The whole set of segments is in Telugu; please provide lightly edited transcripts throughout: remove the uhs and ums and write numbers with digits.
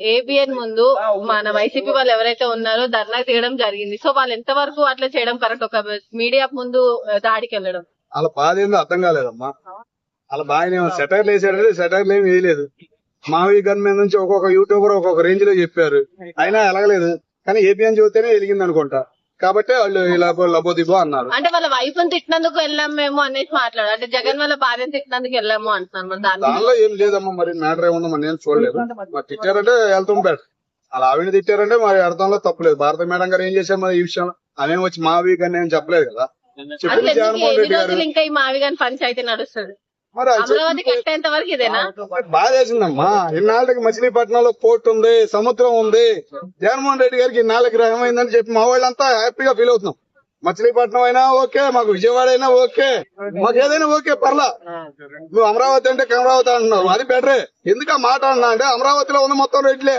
ఏబిఎన్ ముందు మన వైసీపీ వాళ్ళు ఎవరైతే ఉన్నారో ధర్నా తీయడం జరిగింది. సో వాళ్ళు ఎంత వరకు అట్లా చేయడం కరెక్ట్? ఒక మీడియా ముందు దాడికి వెళ్ళడం వాళ్ళ బాధ ఏందో అర్థం కాలేదమ్మా. వాళ్ళ బాగా సెటైర్లు వేసారంటే సెటైర్లు ఏమి వేయలేదు. మావి గన్ మీద నుంచి ఒక్కొక్క యూట్యూబర్ ఒక్కొక్క రేంజ్ లో చెప్పారు, అయినా ఎలగలేదు. కానీ ఏబిఎన్ చూస్తేనే వెలిగింది అనుకుంటా. కాబట్టి వాళ్ళు ఇలా లబోదిబో అన్నారు. అంటే వాళ్ళ వైఫ్ తిట్టినందుకు వెళ్ళాం మేము అనేసి మాట్లాడారు. అంటే జగన్ వాళ్ళ భార్యను తిట్టినందుకు వెళ్ళాము అంటున్నారు. దానిలో ఏం లేదమ్మా. మరి మ్యాటర్ ఏముందో మరి నేను చూడలేదు. మరి తిట్టారంటే వెళ్తాం బెటర్. అలా ఆవిడ తిట్టారంటే మరి అర్థంలో తప్పలేదు. భారత మేడం గారు ఏం చేశారు మరి ఈ విషయంలో? ఆమె వచ్చి మావి గన్ ఏం చెప్పలేదు కదా. చెప్పింది జగన్మోహన్ రెడ్డి గారు. ఇంకా ఈ మావి గాని పంచాయతీ నడుస్తుంది. మరి అమరావతి కట్టేంత వరకు ఇదేనా? బాధ వేసిందమ్మా. ఇన్నాళ్ళకి మచిలీపట్నంలో పోర్ట్ ఉంది, సముద్రం ఉంది. జగన్మోహన్ రెడ్డి గారికి ఇన్నాళ్ళకి ఏమైందని చెప్పి మా వాళ్ళంతా హ్యాపీగా ఫీల్ అవుతున్నాం. మచిలీపట్నం అయినా ఓకే, మాకు విజయవాడ అయినా ఓకే, మాకు ఏదైనా ఓకే, పర్లా. నువ్వు అమరావతి అంటే అమరావతి అంటున్నావు, అది బెటరే. ఎందుకు ఆ మాట అన్నా అంటే అమరావతిలో ఉన్న మొత్తం రెడ్లే.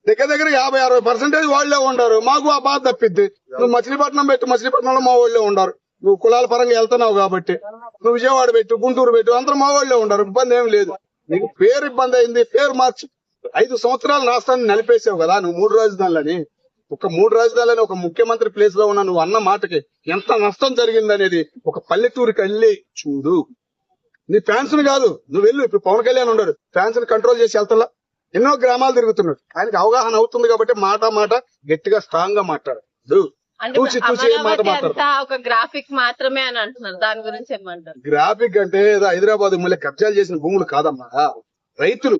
దగ్గర 50-60% వాళ్లే ఉండరు. మాకు ఆ బాధ తప్పిద్ది. నువ్వు మచిలీపట్నం పెట్టు, మచిలీపట్నంలో మా వాళ్ళే ఉండరు. నువ్వు కులాల పరంగా వెళ్తున్నావు కాబట్టి. నువ్వు విజయవాడ పెట్టు, గుంటూరు పెట్టు, అందరూ మా వాళ్ళే ఉండరు. ఇబ్బంది ఏం లేదు. నీకు పేరు ఇబ్బంది అయింది, పేరు మార్చి 5 సంవత్సరాలు రాష్ట్రాన్ని నలిపేసావు కదా నువ్వు 3 రాజధానులని. ఒక 3 రాజధానులని ఒక ముఖ్యమంత్రి ప్లేస్ లో ఉన్న నువ్వు అన్న మాటకి ఎంత నష్టం జరిగిందనేది ఒక పల్లెటూరికి వెళ్ళి చూడు. నీ ఫ్యాన్స్ ని కాదు, నువ్వు వెళ్ళు. ఇప్పుడు పవన్ కళ్యాణ్ ఉన్నాడు, ఫ్యాన్స్ ని కంట్రోల్ చేసి వెళ్తా ఎన్నో గ్రామాలు తిరుగుతున్నాడు. ఆయనకి అవగాహన అవుతుంది కాబట్టి మాట గట్టిగా స్ట్రాంగ్ గా మాట్లాడు. ఒక గ్రాఫిక్ మాత్రమే అని అంటున్నారు. దాని గురించి ఏమంటారు? గ్రాఫిక్ అంటే హైదరాబాద్ మళ్ళీ కబ్జాలు చేసిన భూములు కాదమ్మా. రైతులు,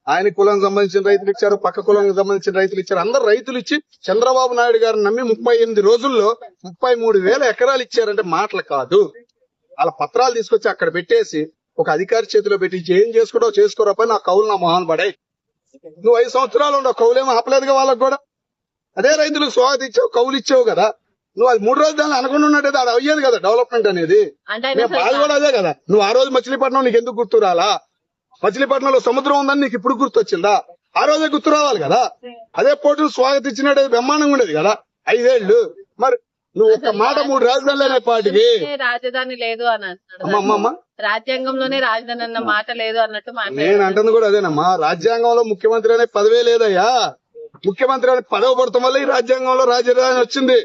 ఆయన కులానికి సంబంధించిన రైతులు ఇచ్చారు, పక్క కులానికి సంబంధించిన రైతులు ఇచ్చారు. అందరు రైతులు ఇచ్చి చంద్రబాబు నాయుడు గారిని నమ్మి 38 రోజుల్లో 33,000 ఎకరాలు ఇచ్చారంటే మాటలు కాదు. వాళ్ళ పత్రాలు తీసుకొచ్చి అక్కడ పెట్టేసి ఒక అధికారి చేతిలో పెట్టి ఏం చేసుకోవడో చేసుకోరపై నా కౌలు నా మొహాన్ పడాయి. నువ్వు 5 సంవత్సరాలు ఉండవు, కౌలేమో ఆపలేదుగా వాళ్ళకు కూడా. అదే రైతులకు స్వాగతం ఇచ్చావు, కౌలు ఇచ్చావు కదా. నువ్వు అది 3 రోజులు అనుకుని ఉన్నట్టు అది అయ్యేది కదా డెవలప్మెంట్ అనేది. బాధ కూడా అదే కదా. నువ్వు ఆ రోజు మచిలీపట్నం నీకు ఎందుకు గుర్తు రాలా? మచిలీపట్నంలో సముద్రం ఉందని నీకు ఇప్పుడు గుర్తొచ్చిందా? ఆ రోజే గుర్తు రావాలి కదా. అదే పోటీలు స్వాగతం ఇచ్చినట్టు బ్రహ్మాండంగా ఉండేది కదా 5 ఏళ్లు. మరి నువ్వు ఒక మాట 3 రాజధానులు అనే పాటికి రాజధాని లేదు అని అంటున్నాడు. రాజ్యాంగంలోనే రాజధాని అన్న మాట లేదు అన్నట్టు నేను అంటుంది కూడా అదేనమ్మా. రాజ్యాంగంలో ముఖ్యమంత్రి అనే పదవే లేదయ్యా. ముఖ్యమంత్రి అనే పదవి పడతాం వల్ల ఈ రాజ్యాంగంలో రాజధాని వచ్చింది.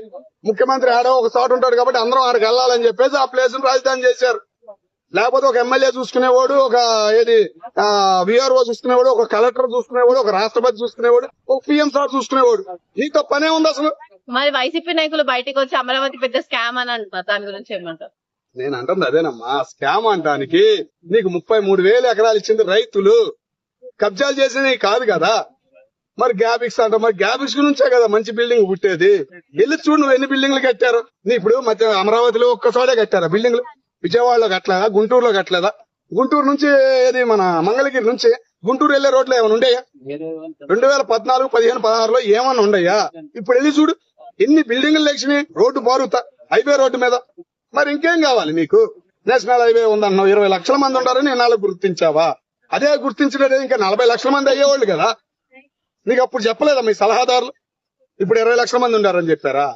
ముఖ్యమంత్రి ఆడో ఒక చోట ఉంటాడు కాబట్టి అందరం ఆడికి వెళ్ళాలని చెప్పేసి ఆ ప్లేస్ ను రాజధాని చేశారు. లేకపోతే ఒక ఎమ్మెల్యే చూసుకునేవాడు, ఒక విఆర్ఓ చూసుకునేవాడు, ఒక కలెక్టర్ చూసుకునేవాడు, ఒక రాష్ట్రపతి చూసుకునేవాడు, ఒక పిఎం సార్ చూసుకునేవాడు. నీతో పనే ఉంది అసలు. మరి వైసీపీ నాయకులు బయటకు వచ్చి అమరావతి పెద్ద స్కామ్ అని అంటున్నారు. దాని గురించి ఏమంటారు? నేను అంటుంది అదేనమ్మా. స్కామ్ అంటానికి నీకు 33,000 ఎకరాలు ఇచ్చింది రైతులు, కబ్జాలు చేసినవి కాదు కదా. మరి గ్యాబిక్స్ అంట, మరి గ్యాబిక్స్ నుంచే కదా మంచి బిల్డింగ్ పుట్టేది. వెళ్ళి చూడు నువ్వు ఎన్ని బిల్డింగ్లు కట్టారు. నీ ఇప్పుడు మధ్య అమరావతిలో ఒక్కసారే కట్టారా బిల్డింగ్లు? విజయవాడలో కట్టలేదా? గుంటూరులో కట్టలేదా? గుంటూరు నుంచి మన మంగళగిరి నుంచి గుంటూరు వెళ్లే రోడ్లు ఏమైనా ఉండయా? 2014, 15, 16లో ఏమన్నా ఉండయా? ఇప్పుడు వెళ్ళి చూడు ఎన్ని బిల్డింగ్లు లేచినాయి. రోడ్డు బారుతా హైవే రోడ్డు మీద. మరి ఇంకేం కావాలి నీకు? నేషనల్ హైవే ఉందన్నావు, 20 లక్షల మంది ఉంటారని ఎన్నాళ్ళు గుర్తించావా? అదే గుర్తించలేదు ఇంకా 40 లక్షల మంది అయ్యేవాళ్ళు కదా. నీకు అప్పుడు చెప్పలేదా మీ సలహాదారులు? ఇప్పుడు 20 లక్షల మంది ఉండారని చెప్పారా?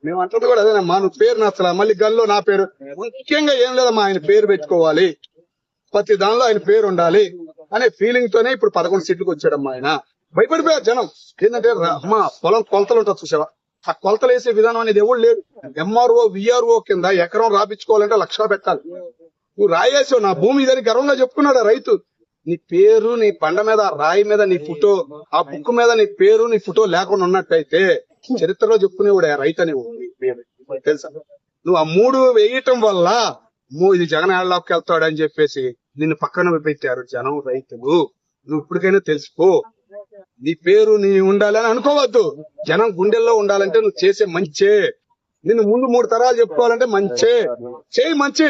మేము అంటుంది కూడా అదేనమ్మా. నువ్వు పేరు నచ్చలా, మళ్ళీ గల్లో నా పేరు. ముఖ్యంగా ఏం లేదమ్మా, ఆయన పేరు పెట్టుకోవాలి, ప్రతి దానిలో ఆయన పేరు ఉండాలి అనే ఫీలింగ్ తోనే ఇప్పుడు 11 సీట్లకు వచ్చాడమ్మా ఆయన. భయపడిపోయారు జనం. ఏంటంటే అమ్మా పొలం కొలతలు ఉంటుంది చూసావా, ఆ కొలతలు వేసే విధానం అనేది ఎవరు లేదు. ఎంఆర్ఓ విఆర్ఓ కింద ఎకరం రాపించుకోవాలంటే 1 లక్ష పెట్టాలి. నువ్వు రాయేసావు నా భూమి ఇదని గర్వంగా చెప్పుకున్నాడు రైతు. నీ పేరు, నీ బండ మీద, రాయి మీద నీ ఫోటో, ఆ బుక్ మీద నీ పేరు, నీ ఫోటో లేకుండా ఉన్నట్టయితే చరిత్రలో చెప్పుకునేవాడు రైతు అని తెలుసా. నువ్వు ఆ 3 వేయటం వల్ల ఇది జగన్ ఏళ్ళలోకి వెళ్తాడు అని చెప్పేసి నిన్ను పక్కన పెట్టారు జనం, రైతులు. నువ్వు ఇప్పటికైనా తెలుసుకో, నీ పేరు నీ ఉండాలి అని అనుకోవద్దు. జనం గుండెల్లో ఉండాలంటే నువ్వు చేసే మంచే. నిన్ను ముందు 3 తరాలు చెప్పుకోవాలంటే మంచే చేయి. మంచి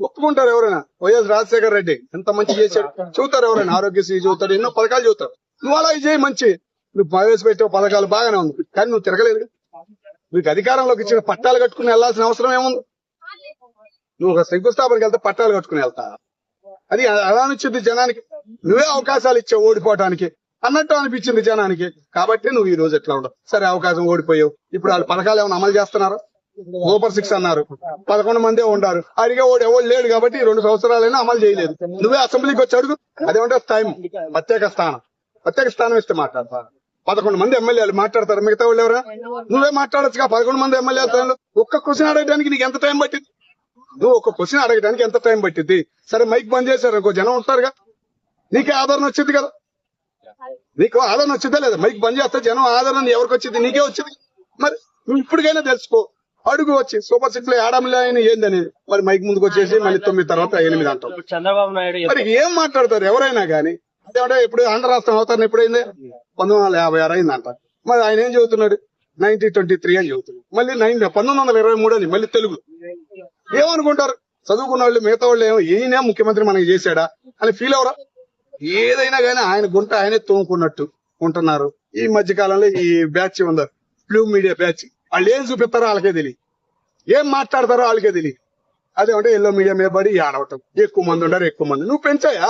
ఒప్పుకుంటారు ఎవరైనా. వైఎస్ రాజశేఖర రెడ్డి ఎంత మంచి చేశాడు చూతారు ఎవరైనా. ఆరోగ్యశ్రీ చూతాడు, ఎన్నో పథకాలు చూతారు. నువ్వు అలా చేయి మంచి. నువ్వు ప్రవేశపెట్టే పథకాలు బాగానే ఉంది కానీ నువ్వు తిరగలేదు. నీకు అధికారంలోకి ఇచ్చిన పట్టాలు కట్టుకుని వెళ్లాల్సిన అవసరం ఏముంది? నువ్వు ఒక శంకుస్థాపనకి వెళ్తే పట్టాలు కట్టుకుని వెళ్తా, అది అలా అనిపించింది జనానికి. నువ్వే అవకాశాలు ఇచ్చావు ఓడిపోవటానికి అన్నట్టు అనిపించింది జనానికి. కాబట్టి నువ్వు ఈ రోజు ఎట్లా ఉండవు. సరే అవకాశం ఓడిపోయావు, ఇప్పుడు వాళ్ళు పథకాలు ఏమైనా అమలు చేస్తున్నారా? సూపర్ 6 అన్నారు, 11 మందే ఉండారు. అడిగే వాడు ఎవరు లేడు కాబట్టి ఈ 2 సంవత్సరాలైనా అమలు చేయలేదు. నువ్వే అసెంబ్లీకి వచ్చి అడుగు, అదేమంటే టైం ప్రత్యేక స్థానం ఇస్తే మాట్లాడతా. 11 మంది ఎమ్మెల్యేలు మాట్లాడతారు, మిగతా వాళ్ళు ఎవరా? నువ్వే మాట్లాడొచ్చుగా. 11 మంది ఎమ్మెల్యేలు ఒక్క క్వశ్చన్ అడగడానికి నీకు ఎంత టైం పట్టింది? నువ్వు ఒక క్వశ్చన్ అడగడానికి ఎంత టైం పట్టింది? సరే మైక్ బంద్ చేశారు ఇంకో జనం ఉంటారుగా, నీకే ఆదరణ వచ్చింది కదా. నీకు ఆదరణ వచ్చిందా లేదా? మైక్ బంద్ చేస్తే జనం ఆదరణ ఎవరికి వచ్చింది? నీకే వచ్చింది. మరి నువ్వు ఇప్పటికైనా తెలుసుకో, అడుగు వచ్చి సూపర్ 6 లో ఏడామిలా ఏందని. మరి మైక్ ముందుకు వచ్చేసి మళ్ళీ 9 తర్వాత 8 అంటాం. చంద్రబాబు నాయుడు మరి ఏం మాట్లాడతారు ఎవరైనా గానీ? అదే ఇప్పుడు ఆంధ్ర రాష్ట్రం అవతరణ ఎప్పుడైంది? 1956 అయిందంట. మరి ఆయన ఏం చెబుతున్నాడు? 1923 అని చెబుతున్నాడు. మళ్ళీ 1923 అని మళ్ళీ తెలుగు. ఏమనుకుంటారు చదువుకున్న వాళ్ళు? మిగతా వాళ్ళు ఏమో ఈయనే ముఖ్యమంత్రి మనకి చేశాడా అని ఫీల్ అవరా? ఏదైనా గానీ ఆయన గుంట ఆయనే తోముకున్నట్టు ఉంటున్నారు. ఈ మధ్య కాలంలో ఈ బ్యాచ్ ఉందా, బ్లూ మీడియా బ్యాచ్, వాళ్ళు ఏం చూపిస్తారో వాళ్ళకే తెలియదు, ఏం మాట్లాడతారో వాళ్ళకే తెలియదు. అదేమంటే ఎల్లో మీడియా మీద పడి ఆడవటం. ఎక్కువ మంది ఉంటారు, ఎక్కువ మంది. నువ్వు పెంచాయా?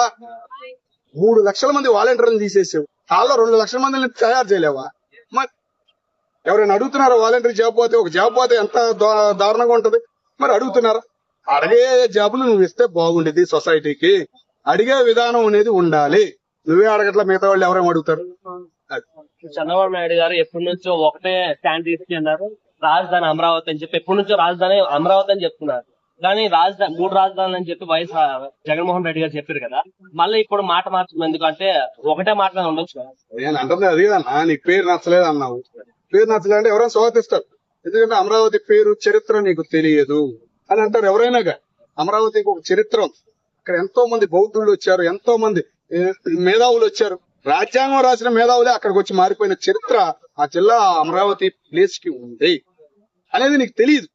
3 లక్షల మంది వాలంటీర్లు తీసేసావు, వాళ్ళలో 2 లక్షల మందిని తయారు చేయలేవా? మరి ఎవరైనా అడుగుతున్నారా? వాలంటీర్ జాబ్ పోతే, ఒక జాబ్ పోతే ఎంత దారుణంగా ఉంటది. మరి అడుగుతున్నారా? అడిగే జాబులు నువ్వు ఇస్తే బాగుండేది. సొసైటీకి అడిగే విధానం అనేది ఉండాలి. నువ్వే అడగట్లా, మిగతా వాళ్ళు ఎవరేమో అడుగుతారు. చంద్రబాబు నాయుడు గారు ఎప్పటి నుంచో ఒకటే స్టాండ్ తీసుకున్నారు, రాజధాని అమరావతి అని చెప్పి. ఎప్పటి నుంచో రాజధాని అమరావతి అని చెప్తున్నారు, కానీ రాజధాని 3 రాజధానులు అని చెప్పి వైఎస్ జగన్మోహన్ రెడ్డి గారు చెప్పారు కదా. మళ్ళీ ఇప్పుడు మాట మార్చుకుంది, ఎందుకంటే ఒకటే మాట మీద ఉండొచ్చు కదా. నేను అంటుంది అది కదన్నా, నీకు పేరు నచ్చలేదు అన్నావు. పేరు నచ్చలేదంటే ఎవరైనా స్వాగతిస్తారు. ఎందుకంటే అమరావతి పేరు చరిత్ర నీకు తెలియదు అని అంటారు ఎవరైనా. అమరావతికి ఒక చరిత్ర ఉంది. ఇక్కడ ఎంతో మంది బౌద్ధులు వచ్చారు, ఎంతో మంది మేధావులు వచ్చారు. రాజ్యాంగం రాసిన మేధావులే అక్కడికి వచ్చి మారిపోయిన చరిత్ర ఆ జిల్లా అమరావతి ప్లేస్ కి ఉంది అనేది నీకు తెలియదు.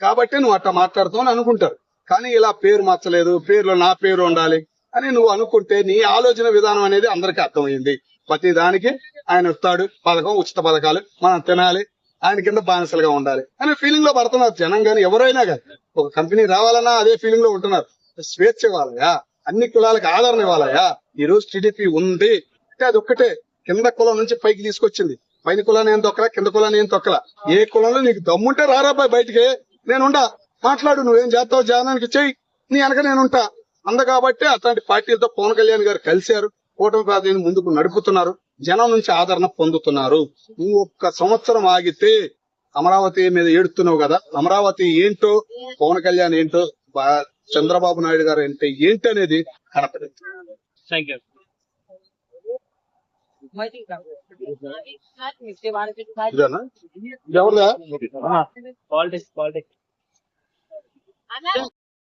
కాబట్టి నువ్వు అట్లా మాట్లాడుతావు అని అనుకుంటారు. కానీ ఇలా పేరు మార్చలేదు, పేరులో నా పేరు ఉండాలి అని నువ్వు అనుకుంటే నీ ఆలోచన విధానం అనేది అందరికీ అర్థమైంది. ప్రతి దానికి ఆయన వస్తాడు, పథకం, ఉచిత పథకాలు, మనం తినాలి, ఆయన కింద బానిసలుగా ఉండాలి అనే ఫీలింగ్ లో పడుతున్నారు జనం. గానీ ఎవరైనా కానీ ఒక కంపెనీ రావాలన్నా అదే ఫీలింగ్ లో ఉంటున్నారు. స్వేచ్ఛ ఇవ్వాలయా, అన్ని కులాలకు ఆదరణ ఇవ్వాలయా. ఈ రోజు టీడీపీ ఉంది అంటే అది ఒక్కటే, కింద కులం నుంచి పైకి తీసుకొచ్చింది. పైన కులాన్ని ఏం తొక్కలా, కింద కులాన్ని ఏం తొక్కలా. ఏ కులంలో నీకు దమ్ముంటే రారాబాయ్ బయటికి, నేనుండా, మాట్లాడు, నువ్వేం చేస్తావు జనానికి చెయ్యి, నీ వెనక నేనుంటా అంద. కాబట్టి అట్లాంటి పార్టీలతో పవన్ కళ్యాణ్ గారు కలిశారు, కూటమి పార్టీని ముందుకు నడుపుతున్నారు, జనం నుంచి ఆదరణ పొందుతున్నారు. నువ్వు 1 సంవత్సరం ఆగితే అమరావతి మీద ఏడుతున్నావు కదా, అమరావతి ఏంటో, పవన్ కళ్యాణ్ ఏంటో, చంద్రబాబు నాయుడు గారు అంటే ఏంటి అనేది కనపడింది. Thank you. ఇదేనా ఎవరిదా? పాలిటిక్స్